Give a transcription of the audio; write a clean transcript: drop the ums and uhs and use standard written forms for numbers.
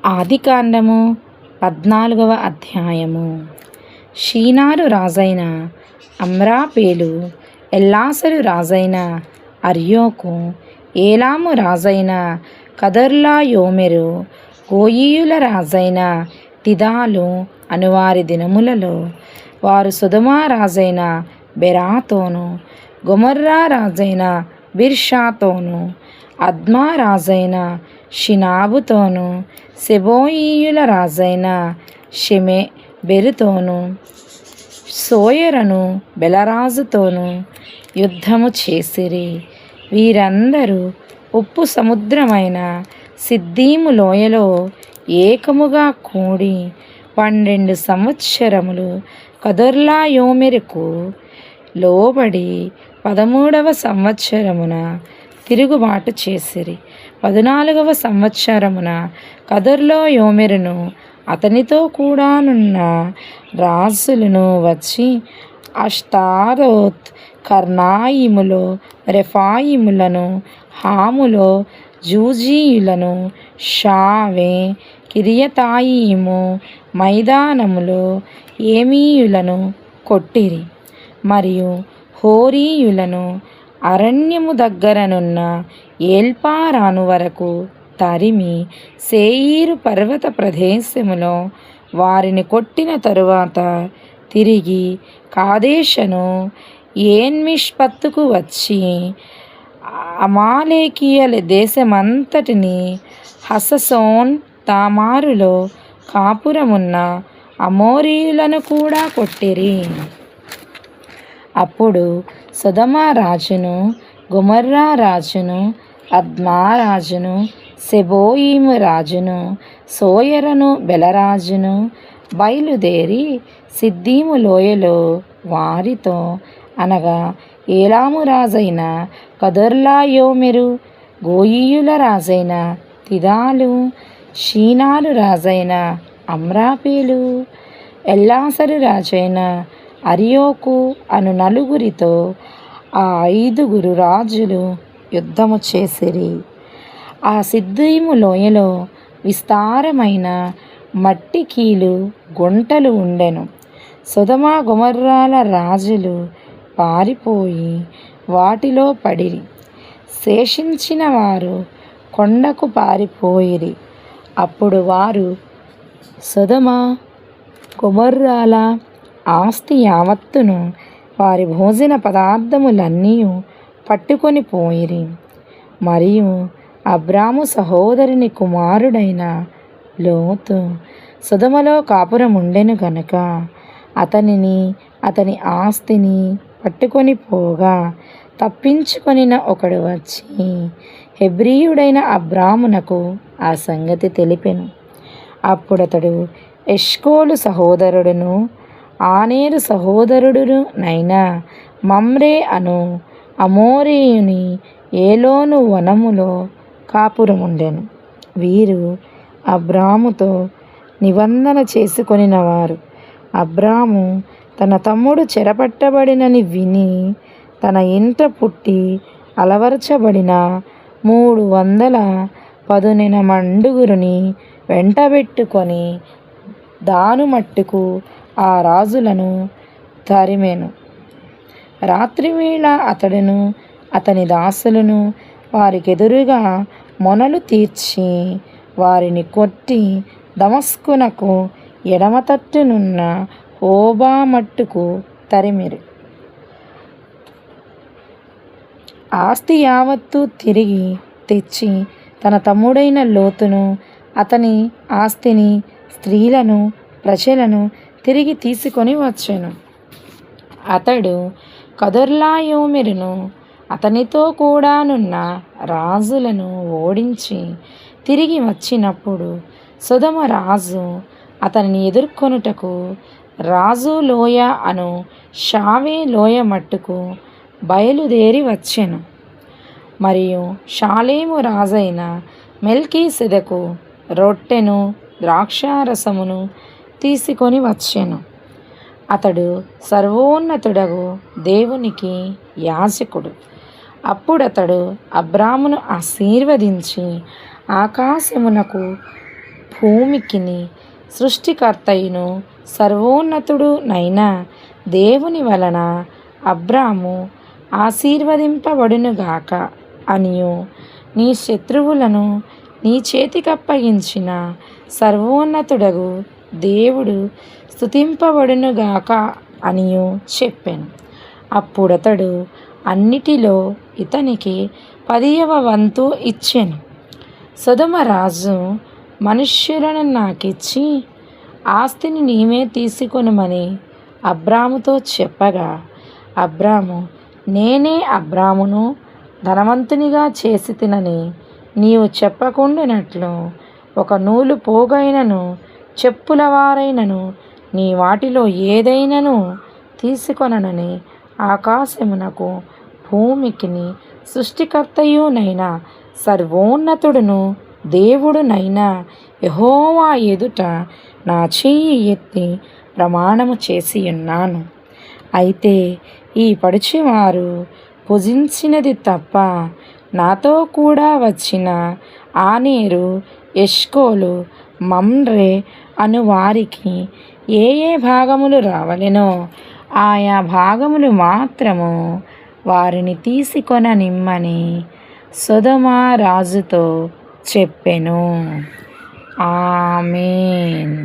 ఆదికాండము 14వ అధ్యాయము. షీనారు రాజైన అమ్రాపేలు, ఎల్లాసరు రాజైన అర్యోకు, ఏలాము రాజైన కదొర్లాయోమెరు, గోయీయుల రాజైన తిదాలు అనువారి దినములలో వారు సొదొమ రాజైన బెరాతోను, గొమొర్రా రాజైన బిర్షాతోను, అద్మా రాజైన షినాబుతోను, సెబోయీయుల రాజైన షెమెబెరుతోను, సోయరను బెలరాజుతోను యుద్ధము చేసిరి. వీరందరూ ఉప్పు సముద్రమైన సిద్దీము లోయలో ఏకముగా కూడి 12 సంవత్సరములు కదొర్లాయోమెరుకు లోబడి 13వ సంవత్సరమున తిరుగుబాటు చేసిరి. 14వ సంవత్సరమున కదొర్లాయోమెరును అతనితో కూడానున్న రాజులను వచ్చి అష్తారోత్, కర్నాయిములో రెఫాయిములను, హాములో జూజీయులను, షావే, కిరియతాయిము మైదానములో ఏమీయులను కొట్టిరి. మరియు హోరీయులను అరణ్యము దగ్గరనున్న ఏల్పారాను వరకు తరిమి శేయీరు పర్వత ప్రదేశములో వారిని కొట్టిన తరువాత తిరిగి కాదేషను ఏన్మిష్పత్తుకు వచ్చి అమాలేకీయుల దేశమంతటిని, హససోన్ తామారులో కాపురమున్న అమోరీయులను కూడా కొట్టిరి. అప్పుడు సొదొమ రాజును, గొమొర్రా రాజును, అద్మా రాజును, సెబోయీము రాజును, సోయరను బెలరాజును బయలుదేరి సిద్దీము లోయలో వారితో, అనగా ఏలాము రాజైన కదొర్లాయోమెరు, గోయీయుల రాజైన తిదాలు, షీనారు రాజైన అమ్రాపేలు, ఎల్లాసరు రాజైన అర్యోకు అను నలుగురితో ఆ 5 రాజులు యుద్ధము చేసిరి. ఆ సిద్దీము లోయలో విస్తారమైన మట్టి కీలు గుంటలు ఉండెను. సొదొమ గొమొర్రాల రాజులు పారిపోయి వాటిలో పడిరి. శేషించిన వారు కొండకు పారిపోయిరి. అప్పుడు వారు సొదొమ గొమొర్రాల ఆస్తి యావత్తును, వారి భోజన పదార్థములన్నీ పట్టుకొని పోయిరి. మరియు అబ్రాము సహోదరుని కుమారుడైన లోతు సొదొమలో కాపురముండెను గనుక అతనిని, అతని ఆస్తిని పట్టుకొని పోగా తప్పించుకొనిన ఒకడు వచ్చి హెబ్రీయుడైన అబ్రామునకు ఆ సంగతి తెలిపెను. అప్పుడతడు ఎష్కోలు సహోదరుడును ఆనేరు సహోదరుడునైన మమ్రే అను అమోరీయుని ఏలోను వనములో కాపురముండెను. వీరు అబ్రాముతో నిబంధన చేసుకొనినవారు. అబ్రాము తన తమ్ముడు చెరపట్టబడినని విని తన ఇంట పుట్టి అలవరచబడిన 310 మండుగురిని వెంటబెట్టుకొని దాను మట్టుకు ఆ రాజులను తరిమెను. రాత్రివేళ అతడును అతని దాసులను వారికెదురుగా మొనలు తీర్చి వారిని కొట్టి దమస్కునకు ఎడమ తట్టునున్న హోబా మట్టుకు తరిమిరి. ఆస్తి యావత్తు తిరిగి తెచ్చి తన తమ్ముడైన లోతును, అతని ఆస్తిని, స్త్రీలను, ప్రజలను తిరిగి తీసుకొని వచ్చెను. అతడు కదొర్లాయోమెరును అతనితో కూడానున్న రాజులను ఓడించి తిరిగి వచ్చినప్పుడు సొదొమ రాజు అతనిని ఎదుర్కొనుటకు రాజు లోయ అను షావే లోయ మట్టుకు బయలుదేరి వచ్చెను. మరియు షాలేము రాజైన మెల్కీసెదెకు రొట్టెను, ద్రాక్షారసమును తీసుకొని వచ్చెను. అతడు సర్వోన్నతుడగు దేవునికి యాజకుడు. అప్పుడతడు అబ్రామును ఆశీర్వదించి ఆకాశమునకు భూమికిని సృష్టికర్తయును సర్వోన్నతుడు నైనా దేవుని వలన అబ్రాము ఆశీర్వదింపబడునుగాక అనియు, నీ శత్రువులను నీ చేతికప్పగించిన సర్వోన్నతుడగు దేవుడు స్తుతింపబడునుగాక అనియు చెప్పాను. అప్పుడతడు అన్నిటిలో ఇతనికి 10వ వంతు ఇచ్చెను. సొదొమ రాజు మనుష్యులను నాకిచ్చి ఆస్తిని నీవే తీసుకొనుమని అబ్రాముతో చెప్పగా, అబ్రాము, నేనే అబ్రామును ధనవంతునిగా చేసి తినని నీవు చెప్పకుండానట్లు ఒక నూలు పోగైనను చెప్పులవారైనను నీ వాటిలో ఏదైనను తీసుకొననని ఆకాశమునకు భూమికిని సృష్టికర్తయునైన సర్వోన్నతుడును దేవుడునైనా యెహోవా ఎదుట నా చెయ్యి ఎత్తి ప్రమాణము చేసి ఉన్నాను. అయితే ఈ పడుచువారు భుజించినది తప్ప నాతో కూడా వచ్చిన ఆనేరు, ఎష్కోలు, మమ్రే అను వారికి ఏ ఏ భాగములు రావలెనో ఆయా భాగములు మాత్రము వారిని తీసుకొననిమ్మని సొదొమ రాజుతో చెప్పెను. ఆమేన్.